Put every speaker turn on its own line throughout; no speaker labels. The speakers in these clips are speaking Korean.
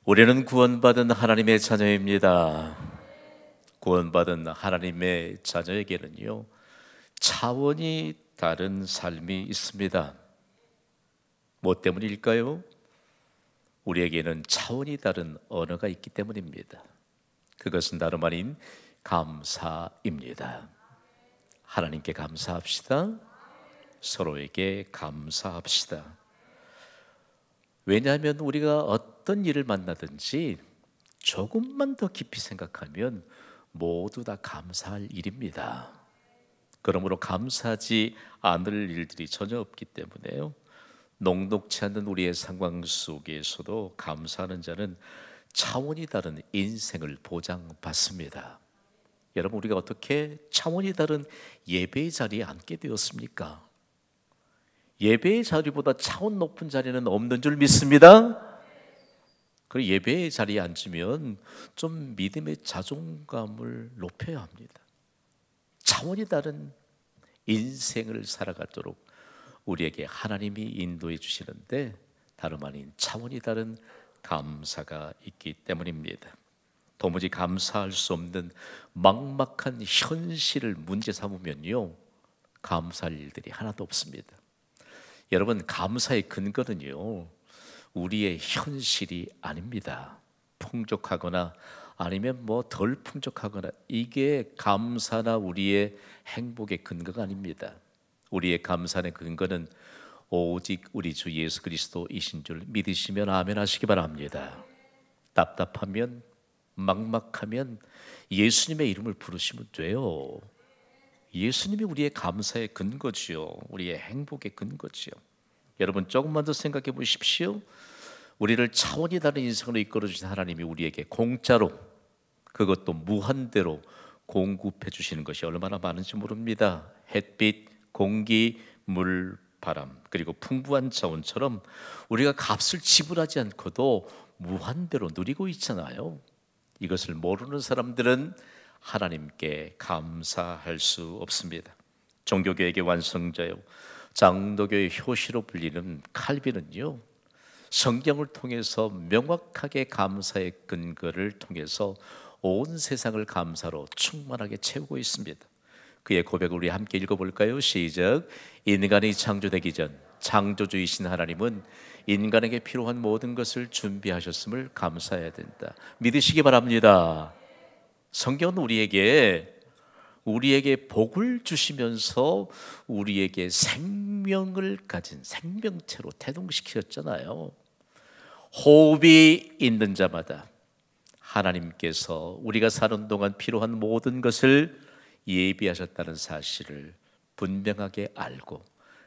우리는 구원받은 하나님의 자녀입니다. 구원받은 하나님의 자녀에게는요, 차원이 다른 삶이 있습니다. 뭐 때문일까요? 우리에게는 차원이 다른 언어가 있기 때문입니다. 그것은 다름 아닌 감사입니다. 하나님께 감사합시다. 서로에게 감사합시다. 왜냐하면 우리가 어떤 일을 만나든지 조금만 더 깊이 생각하면 모두 다 감사할 일입니다. 그러므로 감사하지 않을 일들이 전혀 없기 때문에요, 녹록치 않는 우리의 상황 속에서도 감사하는 자는 차원이 다른 인생을 보장받습니다. 여러분, 우리가 어떻게 차원이 다른 예배의 자리에 앉게 되었습니까? 예배의 자리보다 차원 높은 자리는 없는 줄 믿습니다. 그리고 예배의 자리에 앉으면 좀 믿음의 자존감을 높여야 합니다. 차원이 다른 인생을 살아가도록 우리에게 하나님이 인도해 주시는데 다름 아닌 차원이 다른 감사가 있기 때문입니다. 도무지 감사할 수 없는 막막한 현실을 문제 삼으면요, 감사할 일들이 하나도 없습니다. 여러분, 감사의 근거는요, 우리의 현실이 아닙니다. 풍족하거나 아니면 뭐 덜 풍족하거나, 이게 감사나 우리의 행복의 근거가 아닙니다. 우리의 감사의 근거는 오직 우리 주 예수 그리스도이신 줄 믿으시면 아멘 하시기 바랍니다. 답답하면, 막막하면 예수님의 이름을 부르시면 돼요. 예수님이 우리의 감사의 근거지요. 우리의 행복의 근거지요. 여러분, 조금만 더 생각해 보십시오. 우리를 차원이 다른 인생으로 이끌어 주신 하나님이 우리에게 공짜로, 그것도 무한대로 공급해 주시는 것이 얼마나 많은지 모릅니다. 햇빛, 공기, 물, 바람, 그리고 풍부한 자원처럼 우리가 값을 지불하지 않고도 무한대로 누리고 있잖아요. 이것을 모르는 사람들은 하나님께 감사할 수 없습니다. 종교개혁의 완성자요, 장로교의 효시로 불리는 칼빈은요, 성경을 통해서 명확하게 감사의 근거를 통해서 온 세상을 감사로 충만하게 채우고 있습니다. 그의 고백을 우리 함께 읽어볼까요? 시작. 인간이 창조되기 전 창조주이신 하나님은 인간에게 필요한 모든 것을 준비하셨음을 감사해야 된다. 믿으시기 바랍니다. 성경은 우리에게 복을 주시면서 우리에게 생명을 가진 생명체로 태동시키셨잖아요. 호흡이 있는 자마다 하나님께서 우리가 사는 동안 필요한 모든 것을 예비하셨다는 사실을 분명하게 알고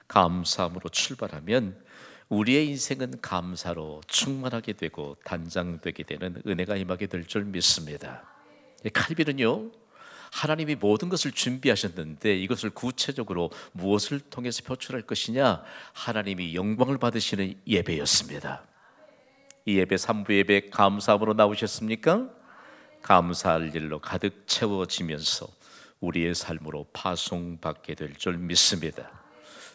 감사함으로 출발하면 우리의 인생은 감사로 충만하게 되고 단장되게 되는 은혜가 임하게 될 줄 믿습니다. 칼빈은요, 하나님이 모든 것을 준비하셨는데 이것을 구체적으로 무엇을 통해서 표출할 것이냐, 하나님이 영광을 받으시는 예배였습니다. 이 예배, 3부 예배 감사함으로 나오셨습니까? 감사할 일로 가득 채워지면서 우리의 삶으로 파송받게 될 줄 믿습니다.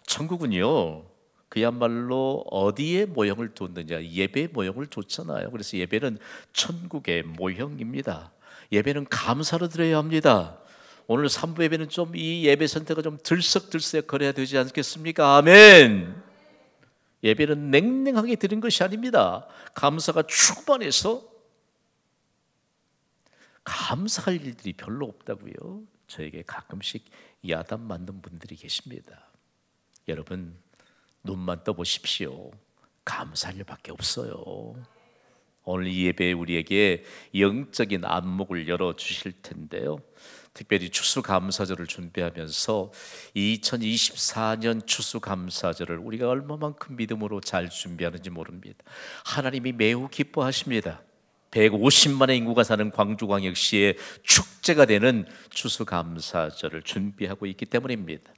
천국은요, 그야말로 어디에 모형을 뒀느냐, 예배의 모형을 뒀잖아요. 그래서 예배는 천국의 모형입니다. 예배는 감사로 드려야 합니다. 오늘 3부 예배는 좀 이 예배 선택을 좀 들썩들썩 거려야 되지 않겠습니까? 아멘. 예배는 냉랭하게 드린 것이 아닙니다. 감사가 충만해서 감사할 일들이 별로 없다고요, 저에게 가끔씩 야단 맞는 분들이 계십니다. 여러분, 눈만 떠보십시오. 감사할 일밖에 없어요. 오늘 이 예배에 우리에게 영적인 안목을 열어주실 텐데요, 특별히 추수감사절을 준비하면서 2024년 추수감사절을 우리가 얼마만큼 믿음으로 잘 준비하는지 모릅니다. 하나님이 매우 기뻐하십니다. 150만의 인구가 사는 광주광역시의 축제가 되는 추수감사절을 준비하고 있기 때문입니다.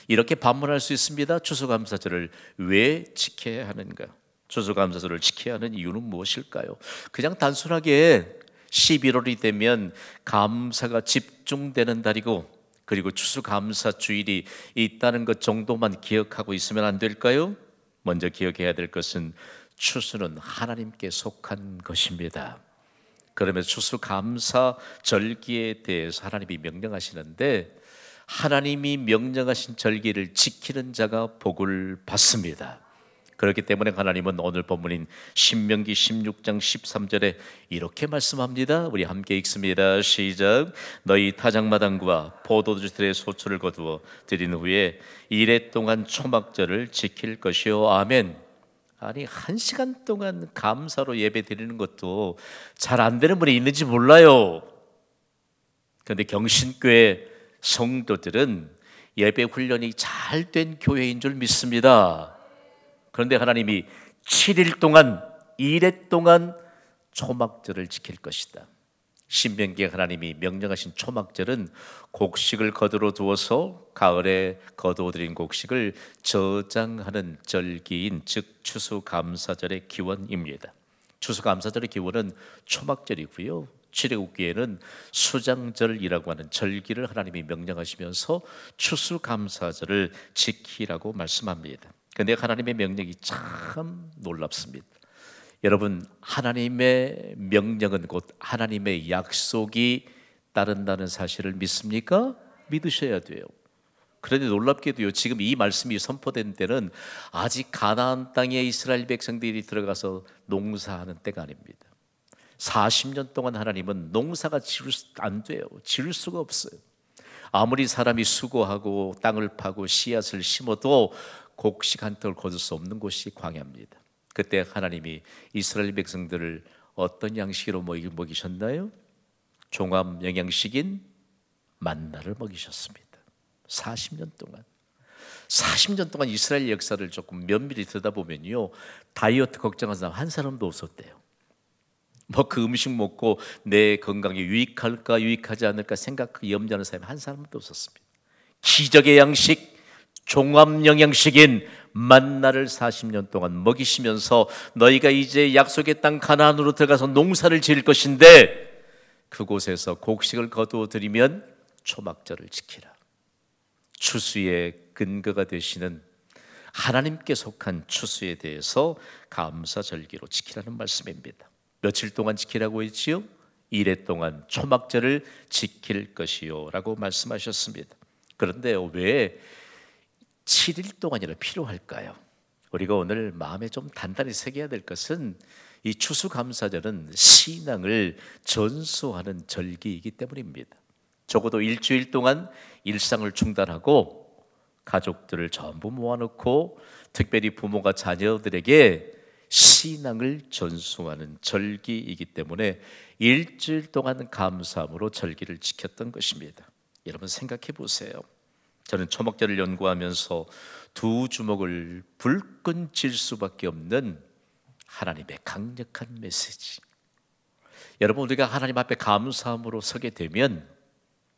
이렇게 반문할 수 있습니다. 추수감사절을 왜 지켜야 하는가? 추수감사절을 지켜야 하는 이유는 무엇일까요? 그냥 단순하게 11월이 되면 감사가 집중되는 달이고, 그리고 추수감사 주일이 있다는 것 정도만 기억하고 있으면 안 될까요? 먼저 기억해야 될 것은 추수는 하나님께 속한 것입니다. 그러면 추수감사 절기에 대해서 하나님이 명령하시는데, 하나님이 명령하신 절기를 지키는 자가 복을 받습니다. 그렇기 때문에 하나님은 오늘 본문인 신명기 16장 13절에 이렇게 말씀합니다. 우리 함께 읽습니다. 시작. 너희 타작마당과 포도주들의 소출을 거두어 드린 후에 이레 동안 초막절을 지킬 것이요. 아멘. 아니, 1시간 동안 감사로 예배 드리는 것도 잘 안 되는 분이 있는지 몰라요. 그런데 경신교회 성도들은 예배 훈련이 잘 된 교회인 줄 믿습니다. 그런데 하나님이 7일 동안, 이레 동안 초막절을 지킬 것이다. 신명기에 하나님이 명령하신 초막절은 곡식을 거두어 두어서 가을에 거두어들인 곡식을 저장하는 절기인, 즉 추수감사절의 기원입니다. 추수감사절의 기원은 초막절이고요, 출애굽기에는 수장절이라고 하는 절기를 하나님이 명령하시면서 추수감사절을 지키라고 말씀합니다. 그런데 하나님의 명령이 참 놀랍습니다. 여러분, 하나님의 명령은 곧 하나님의 약속이 따른다는 사실을 믿습니까? 믿으셔야 돼요. 그런데 놀랍게도요, 지금 이 말씀이 선포된 때는 아직 가나안 땅에 이스라엘 백성들이 들어가서 농사하는 때가 아닙니다. 40년 동안 하나님은 농사가 안 돼요. 지을 수가 없어요. 아무리 사람이 수고하고 땅을 파고 씨앗을 심어도 곡식 한 톨 거둘 수 없는 곳이 광야입니다. 그때 하나님이 이스라엘 백성들을 어떤 양식으로 먹이셨나요? 종합 영양식인 만나를 먹이셨습니다. 40년 동안 이스라엘 역사를 조금 면밀히 들여다보면요, 다이어트 걱정하는 사람 한 사람도 없었대요. 그 음식 먹고 내 건강에 유익할까 유익하지 않을까 염려하는 사람이 한 사람도 없었습니다. 기적의 양식, 종합 영양식인 만나를 40년 동안 먹이시면서 너희가 이제 약속의 땅 가나안으로 들어가서 농사를 지을 것인데 그곳에서 곡식을 거두어 들이면 초막절을 지키라. 추수의 근거가 되시는 하나님께 속한 추수에 대해서 감사절기로 지키라는 말씀입니다. 며칠 동안 지키라고 했지요? 이레 동안 초막절을 지킬 것이요 라고 말씀하셨습니다. 그런데 왜 7일 동안이나 필요할까요? 우리가 오늘 마음에 좀 단단히 새겨야 될 것은 이 추수감사절은 신앙을 전수하는 절기이기 때문입니다. 적어도 일주일 동안 일상을 중단하고 가족들을 전부 모아놓고 특별히 부모가 자녀들에게 신앙을 전수하는 절기이기 때문에 일주일 동안 감사함으로 절기를 지켰던 것입니다. 여러분 생각해 보세요. 저는 초막절을 연구하면서 두 주먹을 불끈 쥘 수밖에 없는 하나님의 강력한 메시지. 여러분, 우리가 하나님 앞에 감사함으로 서게 되면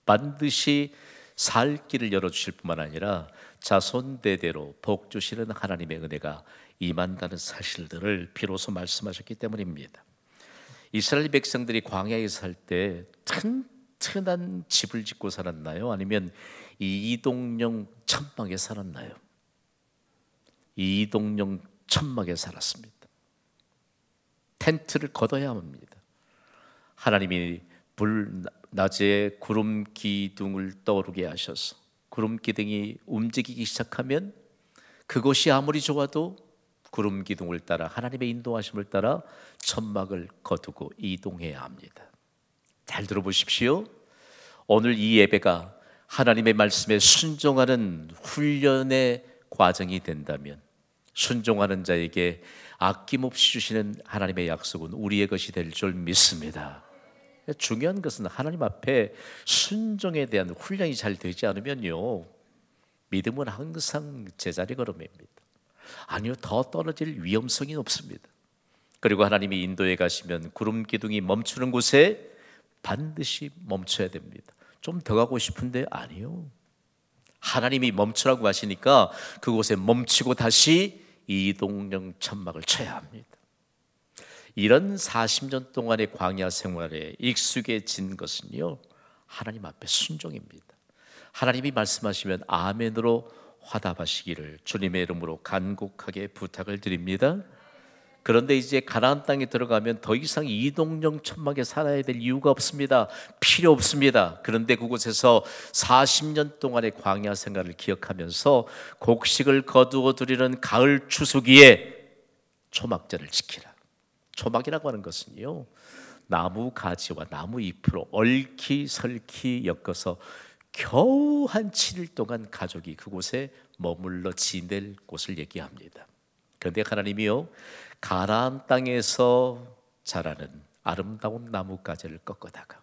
반드시 살 길을 열어주실 뿐만 아니라 자손대대로 복 주시는 하나님의 은혜가 임한다는 사실들을 비로소 말씀하셨기 때문입니다. 이스라엘 백성들이 광야에 살 때 튼튼한 집을 짓고 살았나요? 아니면 이동용 천막에 살았나요? 이동용 천막에 살았습니다. 텐트를 걷어야 합니다. 하나님이 낮에 구름 기둥을 떠오르게 하셔서 구름 기둥이 움직이기 시작하면 그것이 아무리 좋아도 구름 기둥을 따라 하나님의 인도하심을 따라 천막을 거두고 이동해야 합니다. 잘 들어보십시오. 오늘 이 예배가 하나님의 말씀에 순종하는 훈련의 과정이 된다면 순종하는 자에게 아낌없이 주시는 하나님의 약속은 우리의 것이 될 줄 믿습니다. 중요한 것은 하나님 앞에 순종에 대한 훈련이 잘 되지 않으면요, 믿음은 항상 제자리 걸음입니다. 아니요, 더 떨어질 위험성이 높습니다. 그리고 하나님이 인도에 가시면 구름 기둥이 멈추는 곳에 반드시 멈춰야 됩니다. 좀 더 가고 싶은데 아니요, 하나님이 멈추라고 하시니까 그곳에 멈추고 다시 이동용 천막을 쳐야 합니다. 이런 40년 동안의 광야 생활에 익숙해진 것은요, 하나님 앞에 순종입니다. 하나님이 말씀하시면 아멘으로 화답하시기를 주님의 이름으로 간곡하게 부탁을 드립니다. 그런데 이제 가나안 땅에 들어가면 더 이상 이동형 천막에 살아야 될 이유가 없습니다. 필요 없습니다. 그런데 그곳에서 40년 동안의 광야 생활을 기억하면서 곡식을 거두어 들이는 가을 추수기에 초막절을 지키라. 초막이라고 하는 것은요, 나무 가지와 나무 잎으로 얽히설키 엮어서 겨우 한 7일 동안 가족이 그곳에 머물러 지낼 곳을 얘기합니다. 그런데 하나님이요, 가나안 땅에서 자라는 아름다운 나뭇가지를 꺾어다가,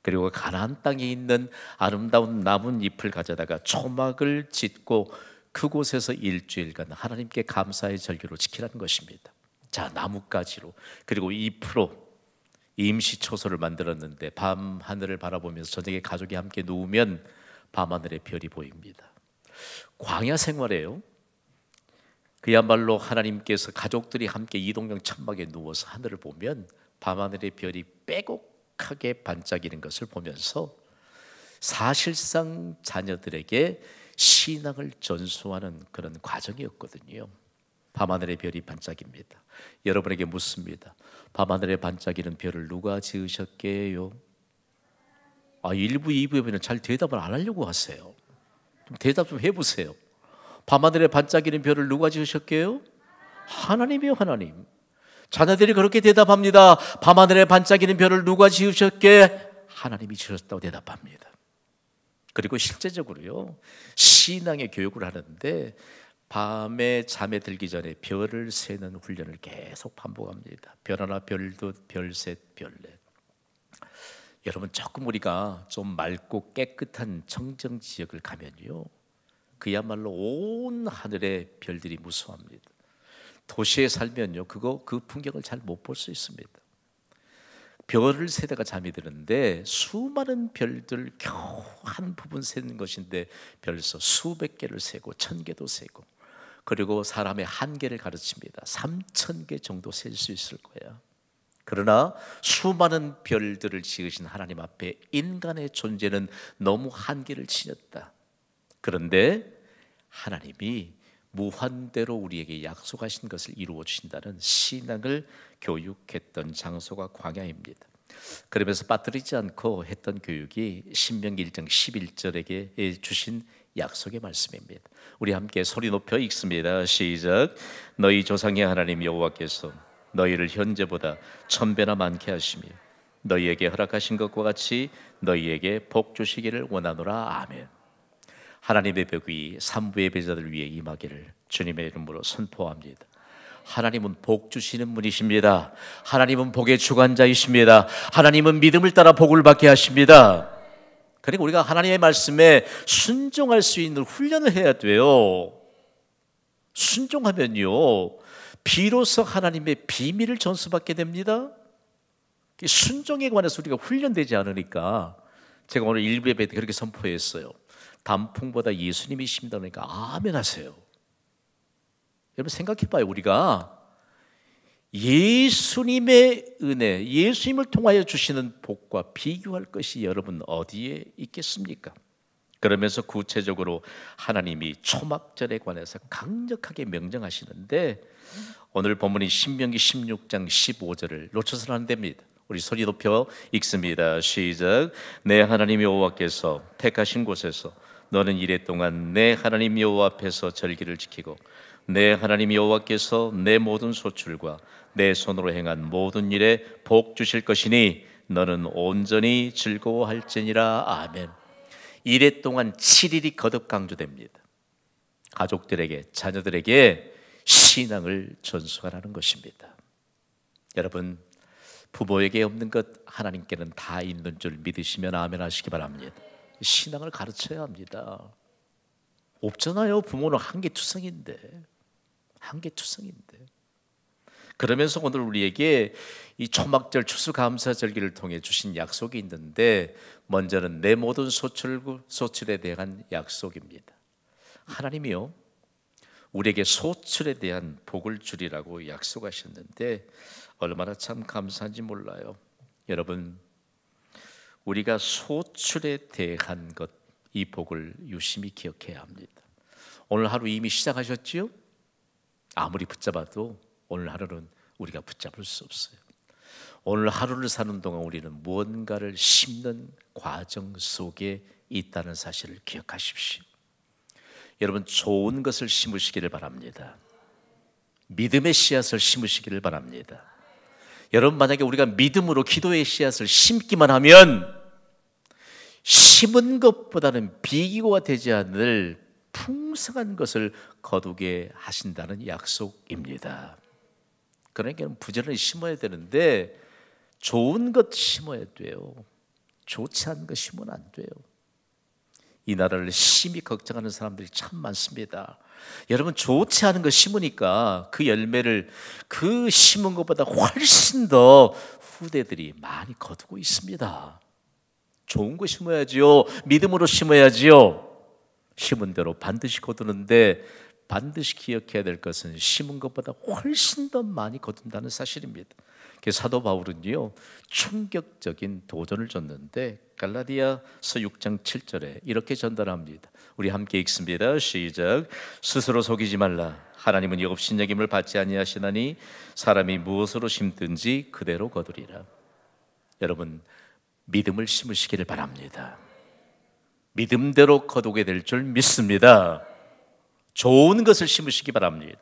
그리고 가나안 땅에 있는 아름다운 나뭇잎을 가져다가 초막을 짓고 그곳에서 일주일간 하나님께 감사의 절기로 지키라는 것입니다. 자, 나뭇가지로 그리고 잎으로 임시 초소를 만들었는데 밤 하늘을 바라보면서 저녁에 가족이 함께 누우면 밤하늘의 별이 보입니다. 광야 생활이에요. 그야말로 하나님께서 가족들이 함께 이동형 천막에 누워서 하늘을 보면 밤하늘의 별이 빼곡하게 반짝이는 것을 보면서 사실상 자녀들에게 신앙을 전수하는 그런 과정이었거든요. 밤하늘의 별이 반짝입니다. 여러분에게 묻습니다. 밤하늘에 반짝이는 별을 누가 지으셨게요? 1부, 2부에는 잘 대답을 안 하려고 하세요. 좀 대답 좀 해보세요. 밤하늘에 반짝이는 별을 누가 지으셨게요? 하나님이요, 하나님. 자녀들이 그렇게 대답합니다. 밤하늘에 반짝이는 별을 누가 지으셨게? 하나님이 지으셨다고 대답합니다. 그리고 실제적으로요, 신앙의 교육을 하는데 밤에 잠에 들기 전에 별을 세는 훈련을 계속 반복합니다. 별 하나, 별둘, 별셋, 별넷. 여러분, 조금 우리가 좀 맑고 깨끗한 청정 지역을 가면요, 그야말로 온 하늘의 별들이 무수합니다. 도시에 살면요, 그 풍경을 잘 못 볼 수 있습니다. 별을 세다가 잠이 드는데 수많은 별들 겨우 한 부분 세는 것인데 벌써 수백 개를 세고 1000개도 세고, 그리고 사람의 한계를 가르칩니다. 3000개 정도 셀 수 있을 거야. 그러나 수많은 별들을 지으신 하나님 앞에 인간의 존재는 너무 한계를 치렀다. 그런데 하나님이 무한대로 우리에게 약속하신 것을 이루어 주신다는 신앙을 교육했던 장소가 광야입니다. 그러면서 빠뜨리지 않고 했던 교육이 신명기 1장 11절에게 주신 약속의 말씀입니다. 우리 함께 소리 높여 읽습니다. 시작. 너희 조상의 하나님 여호와께서 너희를 현재보다 1000배나 많게 하시며 너희에게 허락하신 것과 같이 너희에게 복 주시기를 원하노라. 아멘. 하나님의 복이 산부의 배자들 위해 임하기를 주님의 이름으로 선포합니다. 하나님은 복 주시는 분이십니다. 하나님은 복의 주관자이십니다. 하나님은 믿음을 따라 복을 받게 하십니다. 그러니까 우리가 하나님의 말씀에 순종할 수 있는 훈련을 해야 돼요. 순종하면요, 비로소 하나님의 비밀을 전수받게 됩니다. 순종에 관해서 우리가 훈련되지 않으니까 제가 오늘 일부 예배 때 그렇게 선포했어요. 단풍보다 예수님이십니다. 그러니까 아멘 하세요. 여러분 생각해봐요. 우리가 예수님의 은혜, 예수님을 통하여 주시는 복과 비교할 것이 여러분 어디에 있겠습니까? 그러면서 구체적으로 하나님이 초막절에 관해서 강력하게 명령하시는데 오늘 본문이 신명기 16장 15절을 놓쳐서는 안 됩니다. 우리 소리 높여 읽습니다. 시작. 내 하나님 여호와께서 택하신 곳에서 너는 이래 동안 내 하나님 여호와 앞에서 절기를 지키고 내 하나님 여호와께서 내 모든 소출과 내 손으로 행한 모든 일에 복 주실 것이니 너는 온전히 즐거워할지니라. 아멘. 이래 동안 7일이 거듭 강조됩니다. 가족들에게, 자녀들에게 신앙을 전수하라는 것입니다. 여러분, 부모에게 없는 것 하나님께는 다 있는 줄 믿으시면 아멘 하시기 바랍니다. 신앙을 가르쳐야 합니다. 없잖아요. 부모는 한계투성인데. 그러면서 오늘 우리에게 이 초막절 추수감사절기를 통해 주신 약속이 있는데 먼저는 내 모든 소출에 대한 약속입니다. 하나님이요, 우리에게 소출에 대한 복을 주리라고 약속하셨는데 얼마나 참 감사한지 몰라요. 여러분, 우리가 소출에 대한 것, 이 복을 유심히 기억해야 합니다. 오늘 하루 이미 시작하셨지요? 아무리 붙잡아도 오늘 하루는 우리가 붙잡을 수 없어요. 오늘 하루를 사는 동안 우리는 무언가를 심는 과정 속에 있다는 사실을 기억하십시오. 여러분, 좋은 것을 심으시기를 바랍니다. 믿음의 씨앗을 심으시기를 바랍니다. 여러분, 만약에 우리가 믿음으로 기도의 씨앗을 심기만 하면 심은 것보다는 비기고가 되지 않을 풍성한 것을 거두게 하신다는 약속입니다. 그러니까 부지런히 심어야 되는데 좋은 것 심어야 돼요. 좋지 않은 것 심으면 안 돼요. 이 나라를 심히 걱정하는 사람들이 참 많습니다. 여러분, 좋지 않은 거 심으니까 그 열매를 그 심은 것보다 훨씬 더 후대들이 많이 거두고 있습니다. 좋은 거 심어야지요. 믿음으로 심어야지요. 심은 대로 반드시 거두는데 반드시 기억해야 될 것은 심은 것보다 훨씬 더 많이 거둔다는 사실입니다. 사도 바울은요, 충격적인 도전을 줬는데 갈라디아서 6장 7절에 이렇게 전달합니다. 우리 함께 읽습니다. 시작. 스스로 속이지 말라. 하나님은 역업신여김을 받지 아니하시나니 사람이 무엇으로 심든지 그대로 거두리라. 여러분, 믿음을 심으시기를 바랍니다. 믿음대로 거두게 될 줄 믿습니다. 좋은 것을 심으시기 바랍니다.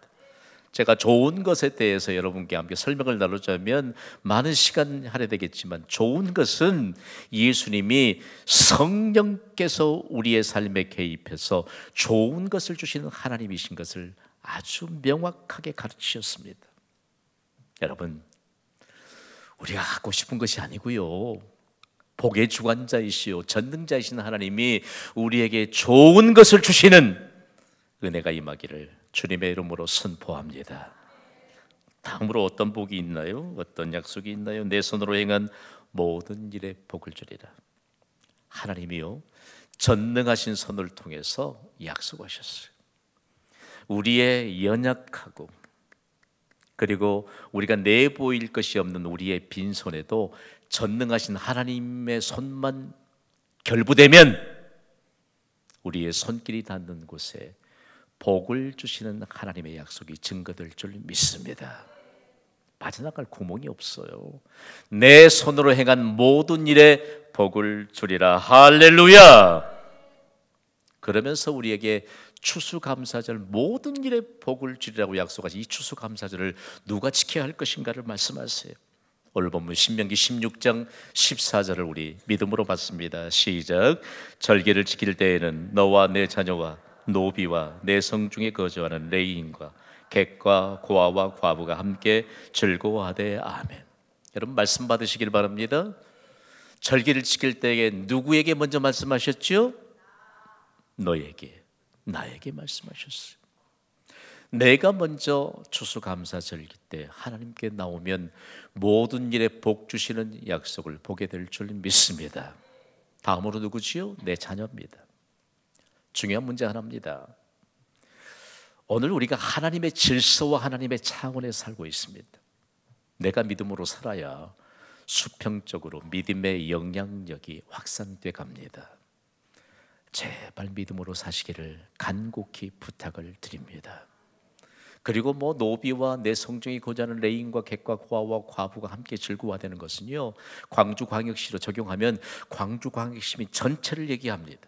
제가 좋은 것에 대해서 여러분께 함께 설명을 나누자면 많은 시간 할애되겠지만, 좋은 것은 예수님이 성령께서 우리의 삶에 개입해서 좋은 것을 주시는 하나님이신 것을 아주 명확하게 가르치셨습니다. 여러분, 우리가 갖고 싶은 것이 아니고요, 복의 주관자이시오 전능자이신 하나님이 우리에게 좋은 것을 주시는 은혜가 임하기를 주님의 이름으로 선포합니다. 다음으로 어떤 복이 있나요? 어떤 약속이 있나요? 내 손으로 행한 모든 일에 복을 주리라. 하나님이요, 전능하신 손을 통해서 약속하셨어요. 우리의 연약하고 그리고 우리가 내보일 것이 없는 우리의 빈손에도 전능하신 하나님의 손만 결부되면 우리의 손길이 닿는 곳에 복을 주시는 하나님의 약속이 증거될 줄 믿습니다. 빠져나갈 구멍이 없어요. 내 손으로 행한 모든 일에 복을 주리라. 할렐루야. 그러면서 우리에게 추수감사절 모든 일에 복을 주리라고 약속하신 이 추수감사절을 누가 지켜야 할 것인가를 말씀하세요. 오늘 본문 신명기 16장 14절을 우리 믿음으로 봤습니다. 시작. 절기를 지킬 때에는 너와 내 자녀와 노비와 내 성중에 거주하는 레위인과 객과 고아와 과부가 함께 즐거워하되 아멘. 여러분, 말씀 받으시길 바랍니다. 절기를 지킬 때에 누구에게 먼저 말씀하셨죠? 너에게, 나에게 말씀하셨어요. 내가 먼저 추수감사절기 때 하나님께 나오면 모든 일에 복 주시는 약속을 보게 될 줄 믿습니다. 다음으로 누구지요? 내 자녀입니다. 중요한 문제 하나입니다. 오늘 우리가 하나님의 질서와 하나님의 차원에 살고 있습니다. 내가 믿음으로 살아야 수평적으로 믿음의 영향력이 확산돼 갑니다. 제발 믿음으로 사시기를 간곡히 부탁을 드립니다. 그리고 노비와 내 성중이 거주하는 레인과 객과 고아와 과부가 함께 즐거워하는 것은요, 광주광역시로 적용하면 광주광역시민 전체를 얘기합니다.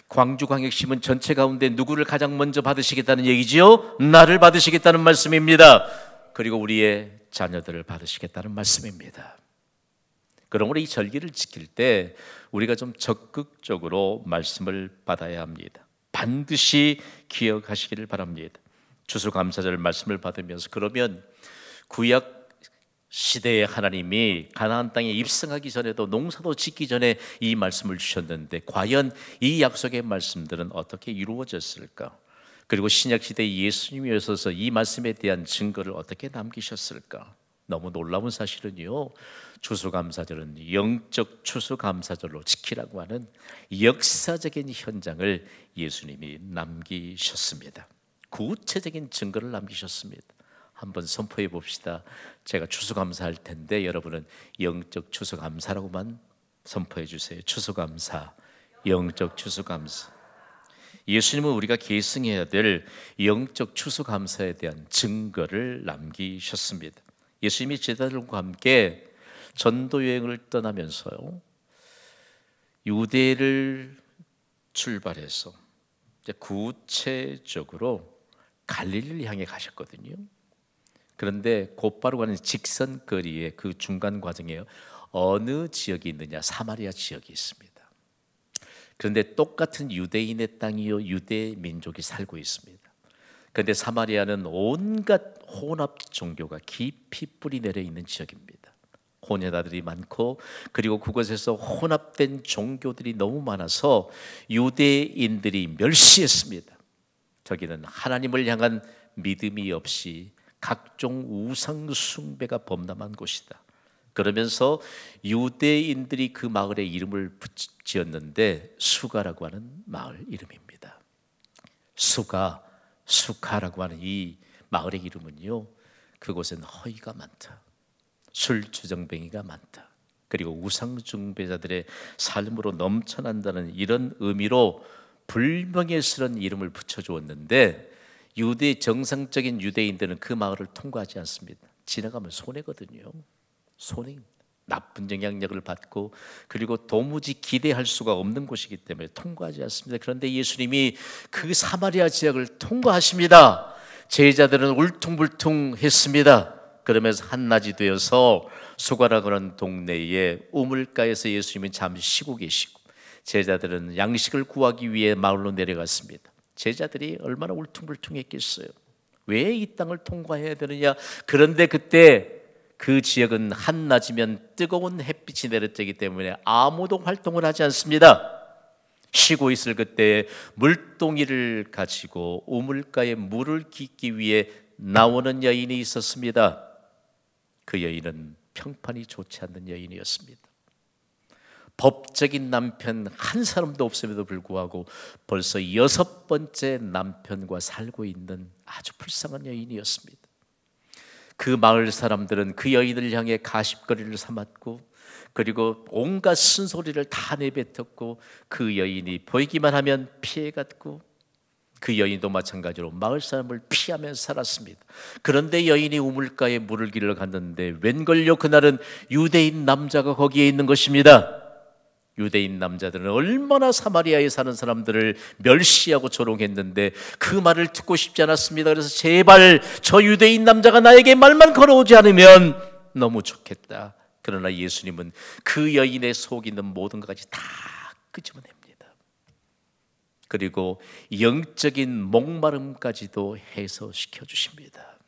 광주광역시민 전체 가운데 누구를 가장 먼저 받으시겠다는 얘기지요? 나를 받으시겠다는 말씀입니다. 그리고 우리의 자녀들을 받으시겠다는 말씀입니다. 그러므로 이 절기를 지킬 때 우리가 좀 적극적으로 말씀을 받아야 합니다. 반드시 기억하시기를 바랍니다. 추수감사절 말씀을 받으면서, 그러면 구약 시대의 하나님이 가나안 땅에 입성하기 전에도 농사도 짓기 전에 이 말씀을 주셨는데 과연 이 약속의 말씀들은 어떻게 이루어졌을까? 그리고 신약 시대에 예수님이 오셔서 이 말씀에 대한 증거를 어떻게 남기셨을까? 너무 놀라운 사실은요, 추수감사절은 영적 추수감사절로 지키라고 하는 역사적인 현장을 예수님이 남기셨습니다. 구체적인 증거를 남기셨습니다. 한번 선포해 봅시다. 제가 추수감사할 텐데 여러분은 영적 추수감사라고만 선포해 주세요. 추수감사, 영적 추수감사. 예수님은 우리가 계승해야 될 영적 추수감사에 대한 증거를 남기셨습니다. 예수님이 제자들과 함께 전도 여행을 떠나면서요, 유대를 출발해서 이제 구체적으로 갈릴리를 향해 가셨거든요. 그런데 곧바로 가는 직선 거리에 그 중간 과정에 어느 지역이 있느냐? 사마리아 지역이 있습니다. 그런데 똑같은 유대인의 땅이요, 유대 민족이 살고 있습니다. 그런데 사마리아는 온갖 혼합 종교가 깊이 뿌리 내려 있는 지역입니다. 혼혈아들이 많고, 그리고 그곳에서 혼합된 종교들이 너무 많아서 유대인들이 멸시했습니다. 저기는 하나님을 향한 믿음이 없이 각종 우상 숭배가 범람한 곳이다. 그러면서 유대인들이 그 마을에 이름을 지었는데 수가라고 하는 마을 이름입니다. 수가라고 하는 이 마을의 이름은요, 그곳엔 허위가 많다, 술주정뱅이가 많다, 그리고 우상숭배자들의 삶으로 넘쳐난다는 이런 의미로 불명예스러운 이름을 붙여주었는데, 정상적인 유대인들은 그 마을을 통과하지 않습니다. 지나가면 손해거든요. 손해, 나쁜 영향력을 받고, 그리고 도무지 기대할 수가 없는 곳이기 때문에 통과하지 않습니다. 그런데 예수님이 그 사마리아 지역을 통과하십니다. 제자들은 울퉁불퉁했습니다. 그러면서 한낮이 되어서 수가라고 하는 동네에 우물가에서 예수님은 잠시 쉬고 계시고, 제자들은 양식을 구하기 위해 마을로 내려갔습니다. 제자들이 얼마나 울퉁불퉁했겠어요. 왜 이 땅을 통과해야 되느냐? 그런데 그때 그 지역은 한낮이면 뜨거운 햇빛이 내려쬐기 때문에 아무도 활동을 하지 않습니다. 쉬고 있을 그때 물동이를 가지고 우물가에 물을 깃기 위해 나오는 여인이 있었습니다. 그 여인은 평판이 좋지 않는 여인이었습니다. 법적인 남편 한 사람도 없음에도 불구하고 벌써 6번째 남편과 살고 있는 아주 불쌍한 여인이었습니다. 그 마을 사람들은 그 여인을 향해 가십거리를 삼았고, 그리고 온갖 쓴소리를 다 내뱉었고, 그 여인이 보이기만 하면 피해갔고, 그 여인도 마찬가지로 마을 사람을 피하면서 살았습니다. 그런데 여인이 우물가에 물을 길러 갔는데 웬걸요, 그날은 유대인 남자가 거기에 있는 것입니다. 유대인 남자들은 얼마나 사마리아에 사는 사람들을 멸시하고 조롱했는데 그 말을 듣고 싶지 않았습니다. 그래서 제발 저 유대인 남자가 나에게 말만 걸어오지 않으면 너무 좋겠다. 그러나 예수님은 그 여인의 속에 있는 모든 것까지 다 끄집어냅니다. 그리고 영적인 목마름까지도 해소시켜 주십니다.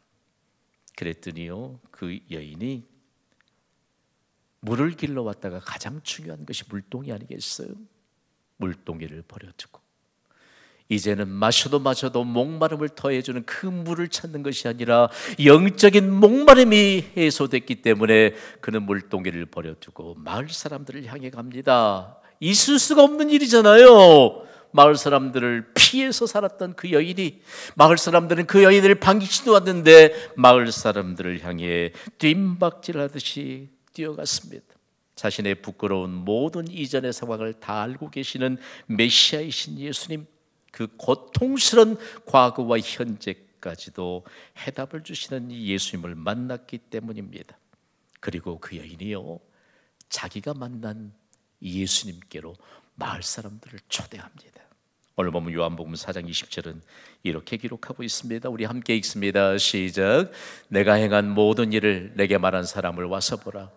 그랬더니요, 그 여인이 물을 길러 왔다가 가장 중요한 것이 물동이 아니겠어요? 물동이를 버려두고 이제는 마셔도 목마름을 더해주는 그 물을 찾는 것이 아니라 영적인 목마름이 해소됐기 때문에 그는 물동이를 버려두고 마을 사람들을 향해 갑니다. 있을 수가 없는 일이잖아요. 마을 사람들을 피해서 살았던 그 여인이, 마을 사람들은 그 여인을 반기지도 않는데 마을 사람들을 향해 뜀박질하듯이 뛰어갔습니다. 자신의 부끄러운 모든 이전의 상황을 다 알고 계시는 메시아이신 예수님, 그 고통스러운 과거와 현재까지도 해답을 주시는 예수님을 만났기 때문입니다. 그리고 그 여인이요, 자기가 만난 예수님께로 마을 사람들을 초대합니다. 오늘 보면 요한복음 4장 20절은 이렇게 기록하고 있습니다. 우리 함께 읽습니다. 시작. 내가 행한 모든 일을 내게 말한 사람을 와서 보라.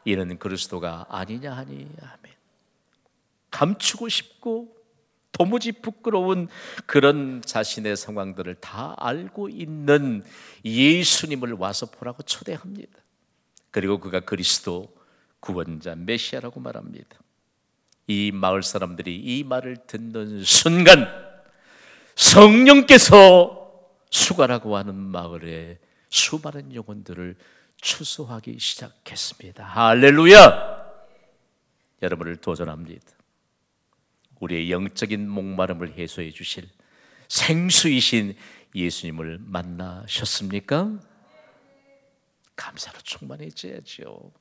이는 그리스도가 아니냐 하니. 아멘. 감추고 싶고 도무지 부끄러운 그런 자신의 상황들을 다 알고 있는 예수님을 와서 보라고 초대합니다. 그리고 그가 그리스도, 구원자, 메시아라고 말합니다. 이 마을 사람들이 이 말을 듣는 순간 성령께서 수가라고 하는 마을에 수많은 영혼들을 추수하기 시작했습니다. 할렐루야! 여러분을 도전합니다. 우리의 영적인 목마름을 해소해 주실 생수이신 예수님을 만나셨습니까? 감사로 충만해져야죠.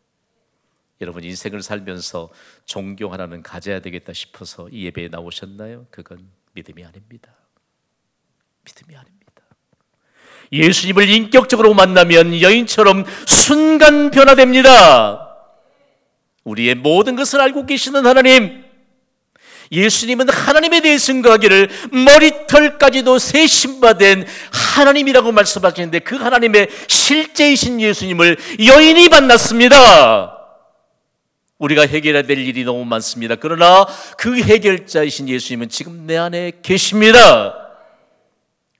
여러분 인생을 살면서 종교 하나는 가져야 되겠다 싶어서 이 예배에 나오셨나요? 그건 믿음이 아닙니다. 믿음이 아닙니다. 예수님을 인격적으로 만나면 여인처럼 순간 변화됩니다. 우리의 모든 것을 알고 계시는 하나님, 예수님은 하나님에 대해 증거하기를 머리털까지도 세심받은 하나님이라고 말씀하시는데, 그 하나님의 실제이신 예수님을 여인이 만났습니다. 우리가 해결해야 될 일이 너무 많습니다. 그러나 그 해결자이신 예수님은 지금 내 안에 계십니다.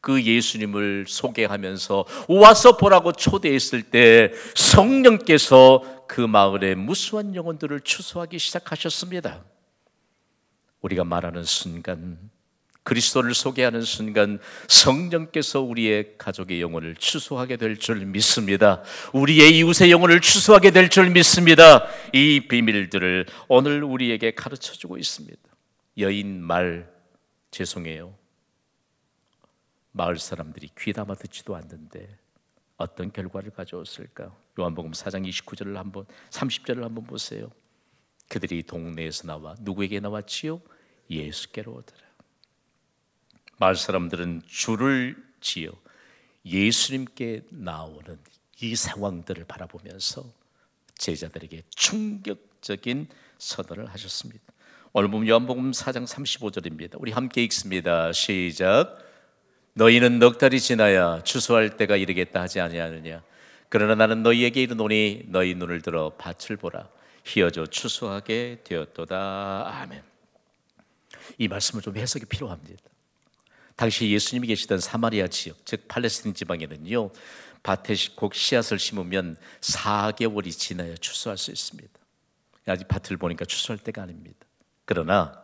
그 예수님을 소개하면서 와서 보라고 초대했을 때 성령께서 그 마을의 무수한 영혼들을 추수하기 시작하셨습니다. 우리가 말하는 순간, 그리스도를 소개하는 순간 성령께서 우리의 가족의 영혼을 추수하게 될 줄 믿습니다. 우리의 이웃의 영혼을 추수하게 될 줄 믿습니다. 이 비밀들을 오늘 우리에게 가르쳐주고 있습니다. 여인 말, 죄송해요, 마을 사람들이 귀담아 듣지도 않는데 어떤 결과를 가져왔을까? 요한복음 4장 29절을 한번, 30절을 한번 보세요. 그들이 동네에서 나와 누구에게 나왔지요? 예수께로 오더라. 마을 사람들은 줄을 지어 예수님께 나오는 이 상황들을 바라보면서 제자들에게 충격적인 선언을 하셨습니다. 오늘 보면 요한복음 4장 35절입니다. 우리 함께 읽습니다. 시작. 너희는 넉 달이 지나야 추수할 때가 이르겠다 하지 아니하느냐? 그러나 나는 너희에게 이르노니 너희 눈을 들어 밭을 보라. 희어져 추수하게 되었도다. 아멘. 이 말씀은 좀 해석이 필요합니다. 당시 예수님이 계시던 사마리아 지역, 즉 팔레스틴 지방에는요, 밭에 곡 씨앗을 심으면 4개월이 지나야 추수할 수 있습니다. 아직 밭을 보니까 추수할 때가 아닙니다. 그러나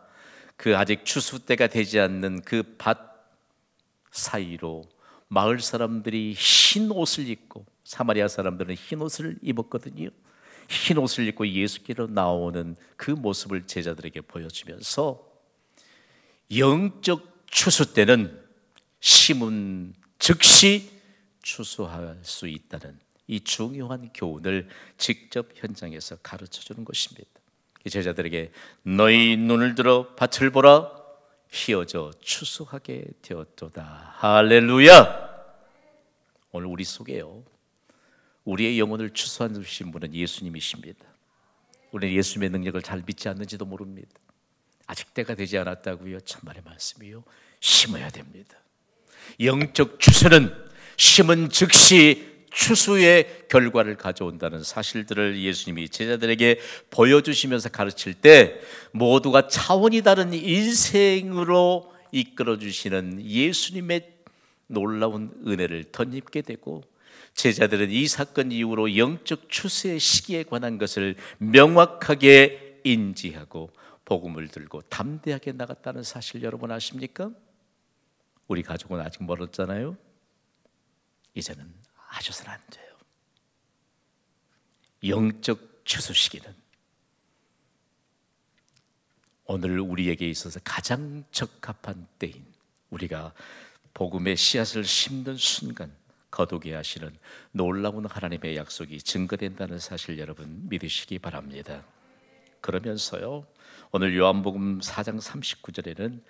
그 아직 추수 때가 되지 않는 그 밭 사이로 마을 사람들이 흰 옷을 입고, 사마리아 사람들은 흰 옷을 입었거든요. 흰 옷을 입고 예수께로 나오는 그 모습을 제자들에게 보여주면서 영적 추수 때는 심은 즉시 추수할 수 있다는 이 중요한 교훈을 직접 현장에서 가르쳐주는 것입니다. 제자들에게 너희 눈을 들어 밭을 보라. 희어져 추수하게 되었도다. 할렐루야. 오늘 우리 속에요, 우리의 영혼을 추수하신 분은 예수님이십니다. 우리는 예수님의 능력을 잘 믿지 않는지도 모릅니다. 아직 때가 되지 않았다고요? 참말의 말씀이요, 심어야 됩니다. 영적 추수는 심은 즉시 추수의 결과를 가져온다는 사실들을 예수님이 제자들에게 보여주시면서 가르칠 때 모두가 차원이 다른 인생으로 이끌어주시는 예수님의 놀라운 은혜를 덧입게 되고, 제자들은 이 사건 이후로 영적 추수의 시기에 관한 것을 명확하게 인지하고 복음을 들고 담대하게 나갔다는 사실 여러분 아십니까? 우리 가족은 아직 멀었잖아요. 이제는 하셔서는 안 돼요. 영적 추수 시기는 오늘 우리에게 있어서 가장 적합한 때인, 우리가 복음의 씨앗을 심는 순간 거두게 하시는 놀라운 하나님의 약속이 증거된다는 사실 여러분 믿으시기 바랍니다. 그러면서요, 오늘 요한복음 4장 39절에는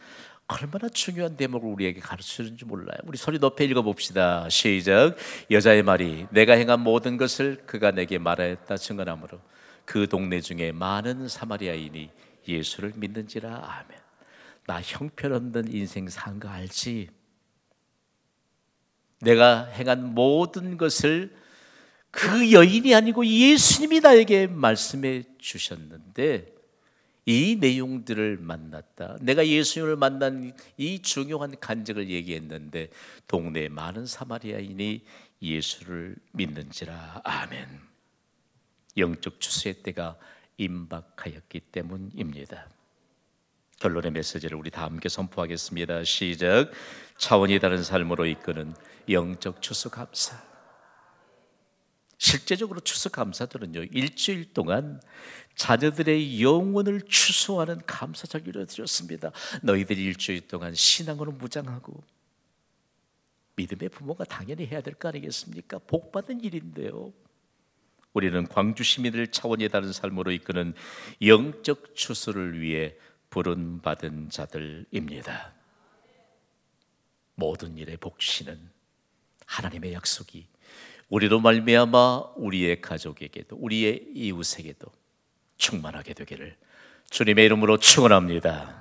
얼마나 중요한 대목을 우리에게 가르치는지 몰라요. 우리 소리 높여 읽어봅시다. 시작. 여자의 말이 내가 행한 모든 것을 그가 내게 말하였다 증언하므로 그 동네 중에 많은 사마리아인이 예수를 믿는지라. 아멘. 나 형편없는 인생 산 거 알지? 내가 행한 모든 것을 그 여인이 아니고 예수님이 나에게 말씀해 주셨는데 이 내용들을 만났다. 내가 예수님을 만난 이 중요한 간증을 얘기했는데 동네에 많은 사마리아인이 예수를 믿는지라. 아멘. 영적 추수의 때가 임박하였기 때문입니다. 결론의 메시지를 우리 다 함께 선포하겠습니다. 시작. 차원이 다른 삶으로 이끄는 영적 추수 감사. 실제적으로 추수 감사들은요, 일주일 동안 자녀들의 영혼을 추수하는 감사절기를 드렸습니다. 너희들이 일주일 동안 신앙으로 무장하고, 믿음의 부모가 당연히 해야 될 거 아니겠습니까? 복받은 일인데요. 우리는 광주 시민을 차원이 다른 삶으로 이끄는 영적 추수를 위해 부름받은 자들입니다. 모든 일의 복지는 하나님의 약속이 우리로 말미암아 우리의 가족에게도 우리의 이웃에게도 충만하게 되기를 주님의 이름으로 축원합니다.